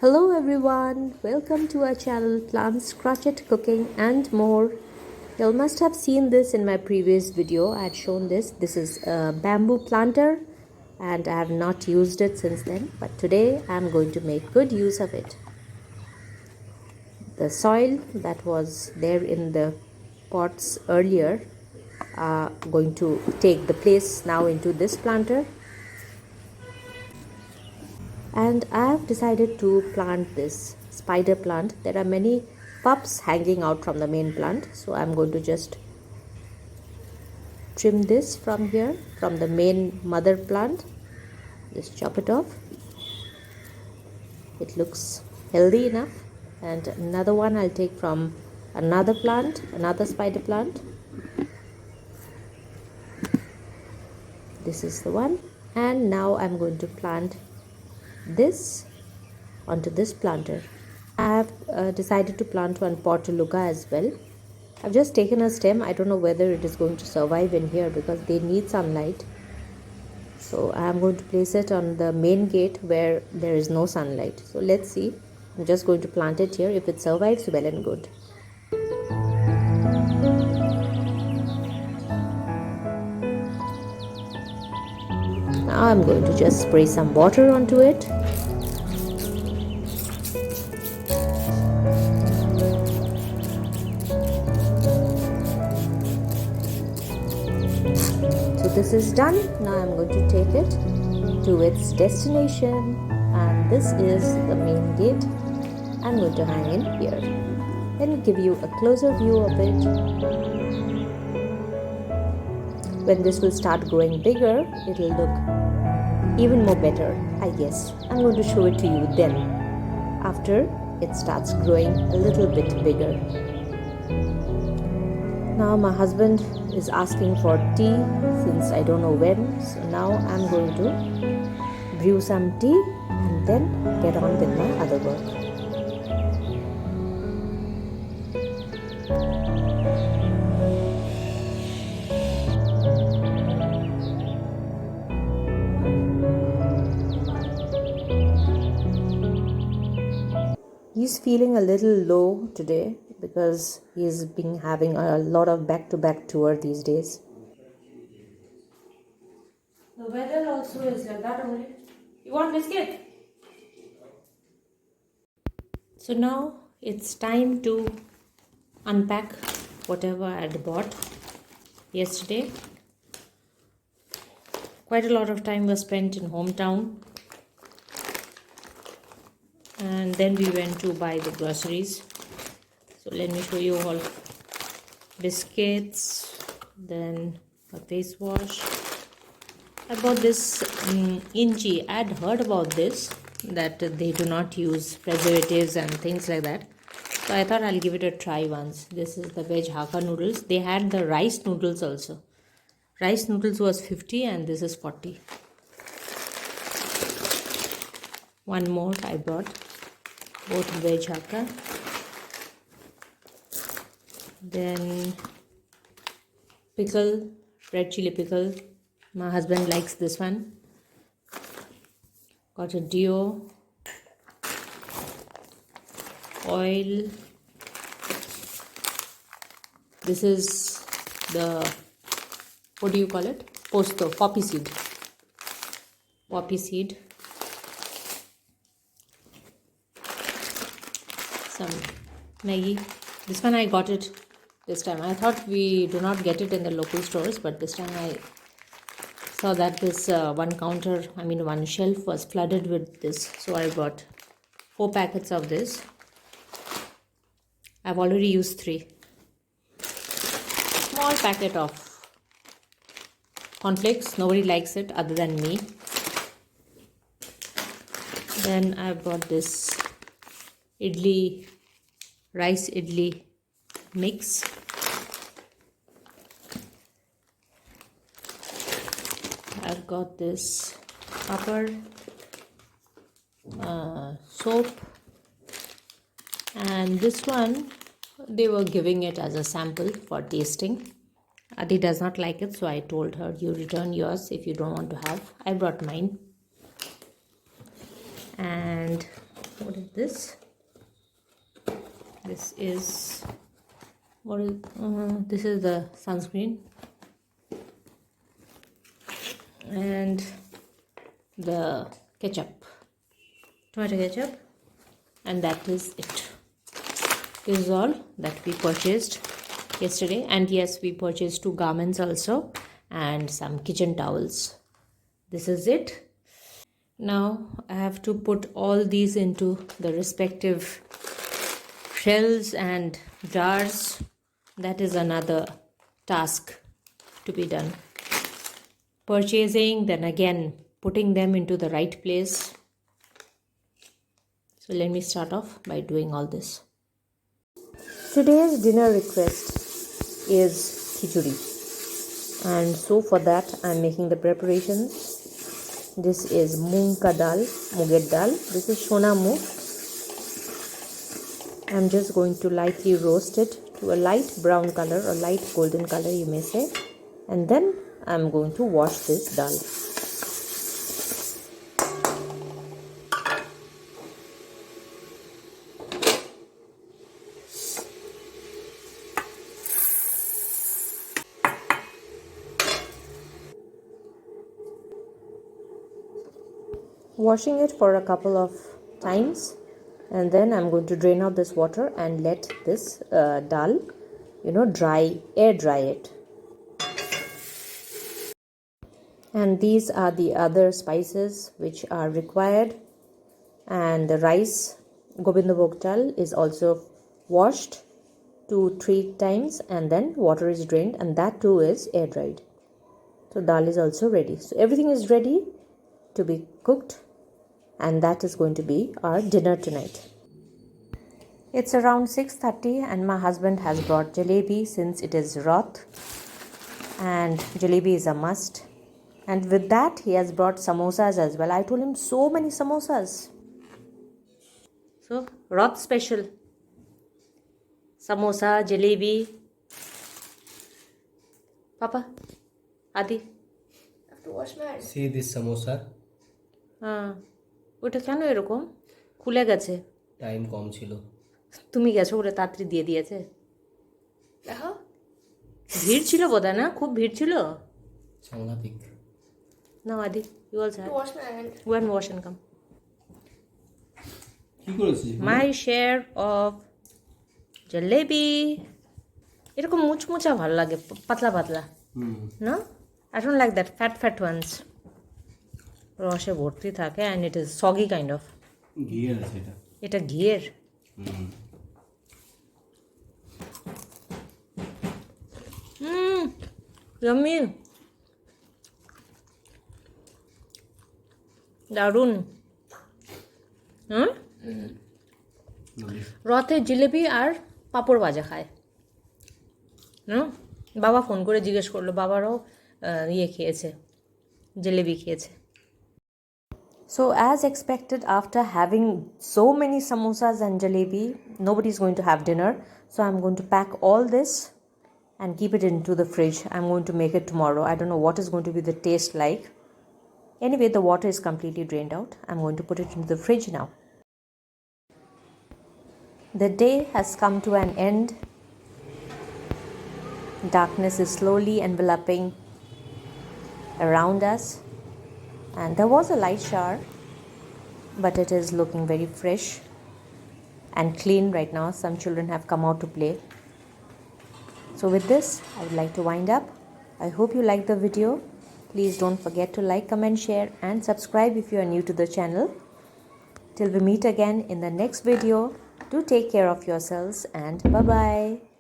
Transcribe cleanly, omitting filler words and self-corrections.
Hello everyone, welcome to our channel Plants, Crochet, Cooking and more. You must have seen this in my previous video. I had shown this. This is a bamboo planter and I have not used it since then, but today I am going to make good use of it. The soil that was there in the pots earlier are going to take the place now into this planter. And I have decided to plant this spider plant. There are many pups hanging out from the main plant, so I'm going to just trim this from here, from the main mother plant. Just chop it off. It looks healthy enough. And another one I'll take from another plant, another spider plant. This is the one. And now I'm going to plant this onto this planter. I have decided to plant one portulaca as well. I've just taken a stem. I don't know whether it is going to survive in here because they need sunlight. So I am going to place it on the main gate where there is no sunlight. So let's see. I'm just going to plant it here. If it survives, well and good. Now I'm going to just spray some water onto it. So this is done. Now I'm going to take it to its destination, and this is the main gate. I'm going to hang in here. Let me give you a closer view of it. When this will start growing bigger, it will look even more better, I guess. I'm going to show it to you then, after it starts growing a little bit bigger. Now my husband is asking for tea since I don't know when. So now I'm going to brew some tea and then get on with my other work. He's feeling a little low today because he's been having a lot of back-to-back tour these days. The weather also is like that only. You want biscuit? So now it's time to unpack whatever I had bought yesterday. Quite a lot of time was spent in hometown. And then we went to buy the groceries. So let me show you all. Biscuits, then a face wash. I bought this inchi. I had heard about this, that they do not use preservatives and things like that. So I thought I'll give it a try once. This is the veg hakka noodles. They had the rice noodles also. Rice noodles was 50 and this is 40. One more I brought. Both veg hakka. Then pickle, red chili pickle. My husband likes this one. Got a deo, oil. This is the, what do you call it? Posto, poppy seed. Poppy seed. Some Maggi. This one I got it this time. I thought we do not get it in the local stores, but this time I saw that this one shelf was flooded with this. So I bought 4 packets of this. I've already used 3. Small packet of cornflakes. Nobody likes it other than me. Then I bought this rice idli mix. I've got this copper soap, and this one they were giving it as a sample for tasting. Adi does not like it, so I told her, you return yours if you don't want to have. I brought mine. And what is this. This is this is the sunscreen and the ketchup, tomato ketchup, and that is it. This is all that we purchased yesterday. And yes, we purchased 2 garments also and some kitchen towels. This is it. Now I have to put all these into the respective shells and jars. That is another task to be done. Purchasing, then again putting them into the right place. So let me start off by doing all this. Today's dinner request is khichdi, and so for that I am making the preparations. This is moong ka dal, muger dal. This is shona moong. I am just going to lightly roast it to a light brown color or light golden color, you may say, and then I am going to wash this dal. Washing it for a couple of times, and then I'm going to drain out this water and let this dal, dry, air dry it. And these are the other spices which are required, and the rice, Gobindabhog dal, is also washed 2-3 times, and then water is drained, and that too is air dried. So dal is also ready. So everything is ready to be cooked, and that is going to be our dinner tonight. It's around 6:30 and my husband has brought jalebi since it is Roth, and jalebi is a must. And with that he has brought samosas as well. I told him so many samosas. So Roth special. Samosa, jalebi. Papa, Adi. I have to wash my hands. See this samosa? ওটা কেন এরকম খুলে গেছে? Time কম ছিল। তুমি গেছো বলে তাড়াতাড়ি দিয়ে দিয়েছে। দেখো, ভিড় ছিল বোধহয়, না? খুব ভিড় ছিল। সাংঘাতিক। নাও আদি, you also to have. wash my hand. Go and wash and come. কি করেছিস? My share of jalebi. এরকম মুচমুচা ভালো লাগে, পাতলা পাতলা। No? I don't like that fat ones. রসে ভর্তি থাকে and it is soggy kind of. ঘিয়ের আছে এটা। এটা ঘিয়ের। Yummy. দারুণ। রথে জিলেবি আর পাঁপড় ভাজা খায়। বাবা ফোন করে জিজ্ঞেস করলো, বাবারও খেয়েছে, জিলেবি খেয়েছে। So as expected, after having so many samosas and jalebi, nobody is going to have dinner. So I'm going to pack all this and keep it into the fridge. I'm going to make it tomorrow. I don't know what is going to be the taste like. Anyway, the water is completely drained out. I'm going to put it into the fridge now. The day has come to an end. Darkness is slowly enveloping around us. And there was a light shower, but it is looking very fresh and clean right now. Some children have come out to play. So with this, I would like to wind up. I hope you liked the video. Please don't forget to like, comment, share and subscribe if you are new to the channel. Till we meet again in the next video, do take care of yourselves and bye-bye.